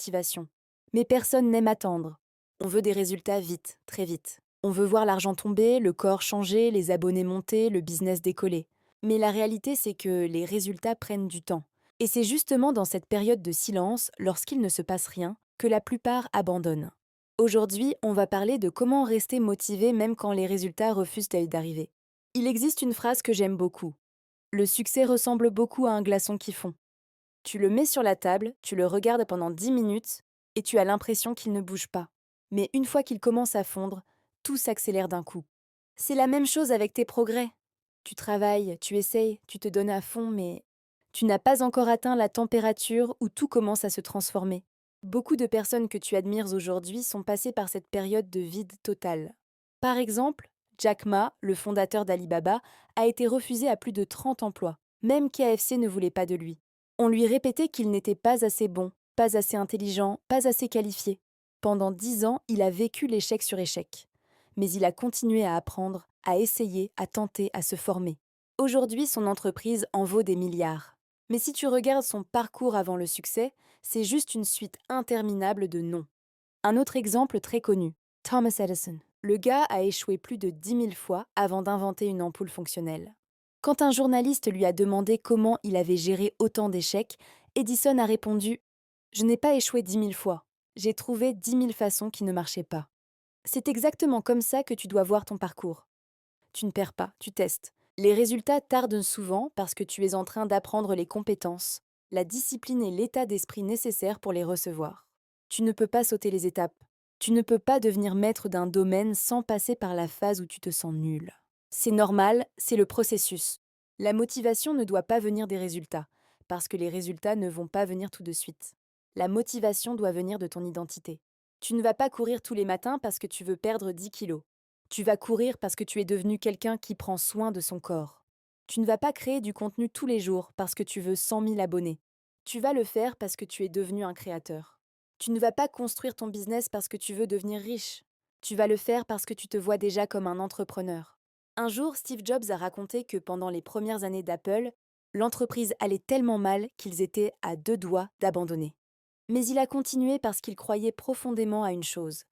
motivation. Mais personne n'aime attendre. On veut des résultats vite, très vite. On veut voir l'argent tomber, le corps changer, les abonnés monter, le business décoller. Mais la réalité, c'est que les résultats prennent du temps. Et c'est justement dans cette période de silence, lorsqu'il ne se passe rien, que la plupart abandonnent. Aujourd'hui, on va parler de comment rester motivé même quand les résultats refusent d'arriver. Il existe une phrase que j'aime beaucoup. Le succès ressemble beaucoup à un glaçon qui fond. Tu le mets sur la table, tu le regardes pendant 10 minutes et tu as l'impression qu'il ne bouge pas. Mais une fois qu'il commence à fondre, tout s'accélère d'un coup. C'est la même chose avec tes progrès. Tu travailles, tu essayes, tu te donnes à fond, mais tu n'as pas encore atteint la température où tout commence à se transformer. Beaucoup de personnes que tu admires aujourd'hui sont passées par cette période de vide total. Par exemple, Jack Ma, le fondateur d'Alibaba, a été refusé à plus de 30 emplois. Même KFC ne voulait pas de lui. On lui répétait qu'il n'était pas assez bon, pas assez intelligent, pas assez qualifié. Pendant 10 ans, il a vécu l'échec sur échec. Mais il a continué à apprendre, à essayer, à tenter, à se former. Aujourd'hui, son entreprise en vaut des milliards. Mais si tu regardes son parcours avant le succès, c'est juste une suite interminable de non. Un autre exemple très connu, Thomas Edison. Le gars a échoué plus de 10 000 fois avant d'inventer une ampoule fonctionnelle. Quand un journaliste lui a demandé comment il avait géré autant d'échecs, Edison a répondu: Je n'ai pas échoué 10 000 fois. J'ai trouvé 10 000 façons qui ne marchaient pas. C'est exactement comme ça que tu dois voir ton parcours. Tu ne perds pas, tu testes. Les résultats tardent souvent parce que tu es en train d'apprendre les compétences, la discipline et l'état d'esprit nécessaires pour les recevoir. Tu ne peux pas sauter les étapes. Tu ne peux pas devenir maître d'un domaine sans passer par la phase où tu te sens nul. C'est normal, c'est le processus. La motivation ne doit pas venir des résultats, parce que les résultats ne vont pas venir tout de suite. La motivation doit venir de ton identité. Tu ne vas pas courir tous les matins parce que tu veux perdre 10 kilos. Tu vas courir parce que tu es devenu quelqu'un qui prend soin de son corps. Tu ne vas pas créer du contenu tous les jours parce que tu veux 100 000 abonnés. Tu vas le faire parce que tu es devenu un créateur. Tu ne vas pas construire ton business parce que tu veux devenir riche. Tu vas le faire parce que tu te vois déjà comme un entrepreneur. Un jour, Steve Jobs a raconté que pendant les premières années d'Apple, l'entreprise allait tellement mal qu'ils étaient à deux doigts d'abandonner. Mais il a continué parce qu'il croyait profondément à une chose.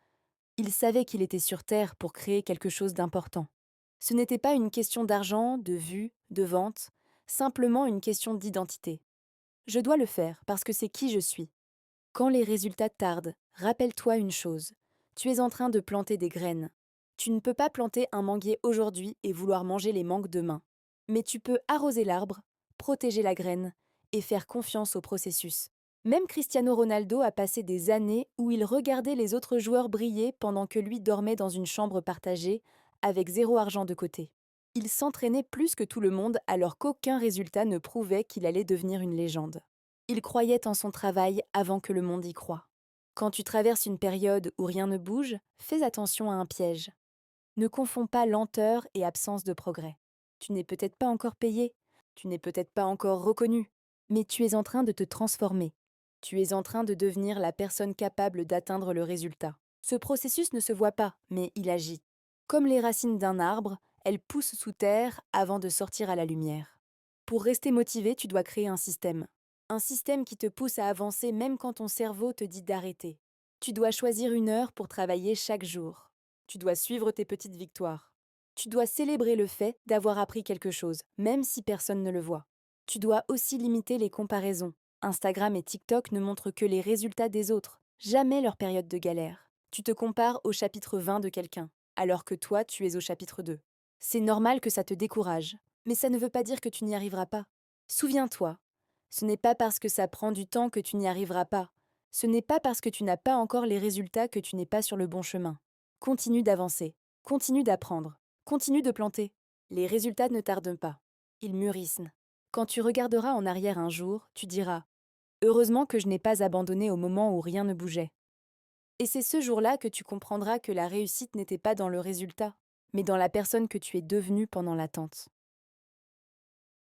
Il savait qu'il était sur Terre pour créer quelque chose d'important. Ce n'était pas une question d'argent, de vue, de vente, simplement une question d'identité. Je dois le faire parce que c'est qui je suis. Quand les résultats tardent, rappelle-toi une chose. Tu es en train de planter des graines. Tu ne peux pas planter un manguier aujourd'hui et vouloir manger les mangues demain. Mais tu peux arroser l'arbre, protéger la graine et faire confiance au processus. Même Cristiano Ronaldo a passé des années où il regardait les autres joueurs briller pendant que lui dormait dans une chambre partagée avec zéro argent de côté. Il s'entraînait plus que tout le monde alors qu'aucun résultat ne prouvait qu'il allait devenir une légende. Il croyait en son travail avant que le monde y croie. Quand tu traverses une période où rien ne bouge, fais attention à un piège. Ne confonds pas lenteur et absence de progrès. Tu n'es peut-être pas encore payé, tu n'es peut-être pas encore reconnu, mais tu es en train de te transformer. Tu es en train de devenir la personne capable d'atteindre le résultat. Ce processus ne se voit pas, mais il agit. Comme les racines d'un arbre, elles poussent sous terre avant de sortir à la lumière. Pour rester motivé, tu dois créer un système. Un système qui te pousse à avancer même quand ton cerveau te dit d'arrêter. Tu dois choisir une heure pour travailler chaque jour. Tu dois suivre tes petites victoires. Tu dois célébrer le fait d'avoir appris quelque chose, même si personne ne le voit. Tu dois aussi limiter les comparaisons. Instagram et TikTok ne montrent que les résultats des autres, jamais leur période de galère. Tu te compares au chapitre 20 de quelqu'un, alors que toi, tu es au chapitre 2. C'est normal que ça te décourage, mais ça ne veut pas dire que tu n'y arriveras pas. Souviens-toi, ce n'est pas parce que ça prend du temps que tu n'y arriveras pas. Ce n'est pas parce que tu n'as pas encore les résultats que tu n'es pas sur le bon chemin. Continue d'avancer, continue d'apprendre, continue de planter. Les résultats ne tardent pas. Ils mûrissent. Quand tu regarderas en arrière un jour, tu diras: Heureusement que je n'ai pas abandonné au moment où rien ne bougeait. Et c'est ce jour-là que tu comprendras que la réussite n'était pas dans le résultat, mais dans la personne que tu es devenue pendant l'attente.